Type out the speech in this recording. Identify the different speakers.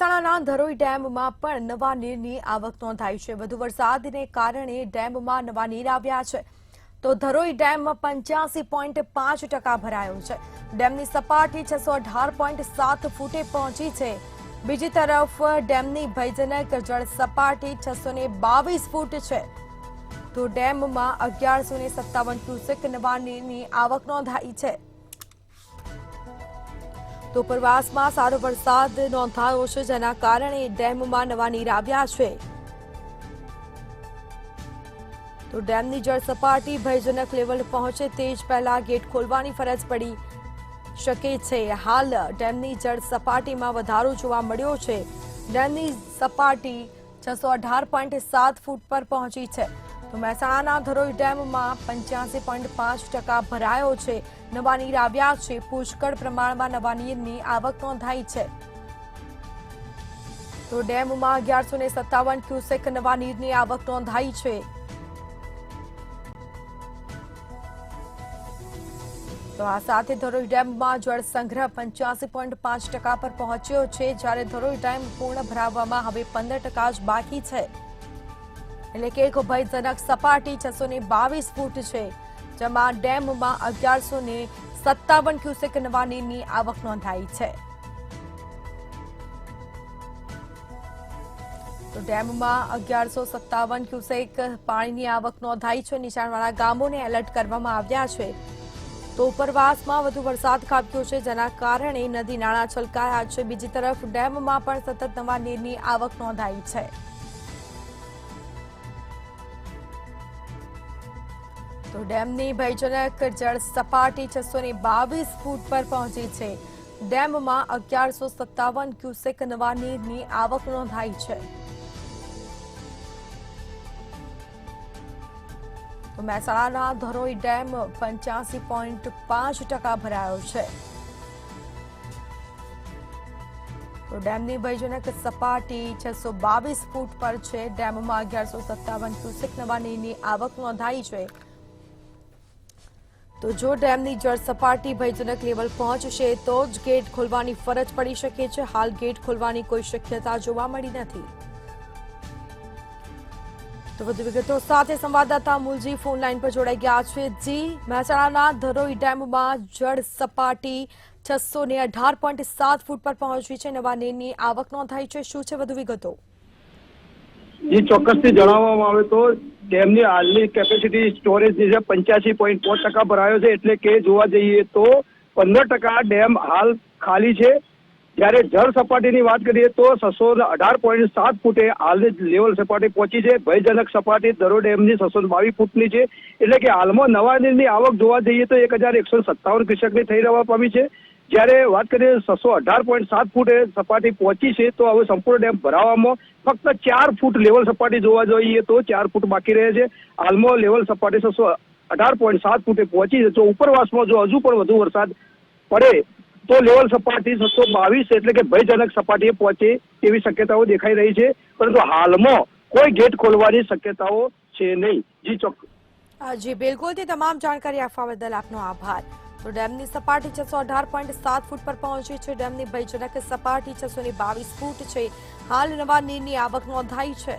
Speaker 1: મહેસાણાના ધરોઈ ડેમમાં પણ નવા નીરની આવક નોંધાઈ છે। વધુ વરસાદને કારણે ડેમમાં નવા નીર આવ્યા છે તો ધરોઈ ડેમ 85.5% ભરાયો છે। ડેમની સપાટી 618.7 ફૂટે પહોંચી છે। બીજી તરફ ડેમની ભયજનક જળ સપાટી 622 ફૂટ છે તો ડેમમાં 1157 ક્યુસેક નવા નીરની આવક નોંધાઈ છે। તો ઉપરવાસમાં સારો વરસાદ નોંધાયો છે જેના કારણે ડેમમાં નવા નીર આવ્યા છે તો ડેમની જળ સપાટી ભયજનક લેવલ પહોંચે તે જ પહેલા ગેટ ખોલવાની ફરજ પડી શકે છે। હાલ ડેમની જળ સપાટીમાં વધારો જોવા મળ્યો છે। ડેમની સપાટી 618.7 ફૂટ પર પહોંચી છે તો મહેસાણાના ધરોઈ ડેમમાં 85.5% ભરાયો છે। નવા નીર આવ્યા છે। પુષ્કળ પ્રમાણમાં નવા નીરની આવક નોંધાઈ છે તો ડેમમાં 1157 ક્યુસેક નવા નીરની આવક નોંધાઈ છે। તો આ સાથે ધરોઈ ડેમમાં જળ સંગ્રહ 85.5% પર પહોંચ્યો છે જ્યારે ધરોઈ ડેમ પૂર્ણ ભરાવવામાં હવે 15% જ બાકી છે એટલે કે એક ભયજનક સપાટી 622 ફૂટ છે જેમાં ડેમમાં 1157 ક્યુસેક નવા નીરની આવક નોંધાઈ છે તો ડેમમાં 1157 ક્યુસેક પાણીની આવક નોંધાઈ છે। નીચાણવાળા ગામોને એલર્ટ કરવામાં આવ્યા છે તો ઉપરવાસમાં વધુ વરસાદ ખાબક્યો છે જેના કારણે નદી નાળા છલકાયા છે। બીજી તરફ ડેમમાં પણ સતત નવા નીરની આવક નોંધાઈ છે તો ડેમની ભયજનક જળ સપાટી 622 ફૂટ પર પહોંચી છે। ડેમમાં 1157 ક્યુસેક નવા નીરની આવક નોંધાઈ છે તો મહેસાણાના ધરોઈ ડેમ 85.5% ભરાયો છે તો ડેમની ભયજનક સપાટી 622 ફૂટ પર છે। ડેમમાં 1157 ક્યુસેક નવા નીરની આવક નોંધાઈ છે તો જો ડેમની જળ સપાટી ભયજનક લેવલ પહોંચશે તો જ ગેટ ખોલવાની ફરજ પડી શકે છે। હાલ ગેટ ખોલવાની કોઈ શક્યતા જોવા મળી નથી તો વધુ વિગતો સાથે સંવાદદાતા મૂલજી ફોન લાઈન પર જોડાઈ ગયા છે। જી, મહેસાણાના ધરોઈ ડેમમાં જળ સપાટી 618.7 ફૂટ પર પહોંચી છે। નવા નીરની આવક નોંધાઈ છે। શું છે વધુ વિગતો?
Speaker 2: જે ચોક્કસથી જણાવવામાં આવે તો ડેમની હાલની કેપેસિટી સ્ટોરેજની છે 85.5% ભરાયો છે એટલે કે જોવા જઈએ તો 15% ડેમ હાલ ખાલી છે। જ્યારે જળ સપાટીની વાત કરીએ તો 618.7 ફૂટે હાલની લેવલ સપાટી પહોંચી છે। ભયજનક સપાટી ધરોઈ ડેમની 622 ફૂટની છે એટલે કે હાલમાં નવા નીરની આવક જોવા જઈએ તો 1157 ક્યુસેકની થઈ રહેવા પામી છે। જ્યારે વાત કરીએ 618.7 ફૂટે સપાટી પહોંચી છે તો હવે સંપૂર્ણ ડેમ ભરાવામાં ફક્ત 4 ફૂટ લેવલ સપાટી જોવા જઈએ તો 4 ફૂટ બાકી રહે છે। હાલમાં લેવલ સપાટી 618.7 ફૂટે પહોંચી છે તો ઉપરવાસમાં જો હજુ પણ વધુ વરસાદ પડે તો લેવલ સપાટી 622 એટલે કે ભયજનક સપાટીએ પહોંચે તેવી શક્યતાઓ દેખાઈ રહી છે પરંતુ હાલમાં કોઈ ગેટ ખોલવાની શક્યતાઓ છે નહીં। જી ચોક્કસ
Speaker 1: જી બિલકુલ, તમામ જાણકારી આપવા બદલ આપનો આભાર। તો ડેમની સપાટી 618.7 ફૂટ પર પહોંચી છે। ડેમની ભયજનક સપાટી 622 ફૂટ છે। હાલ નવા નીરની આવક નોંધાઈ છે।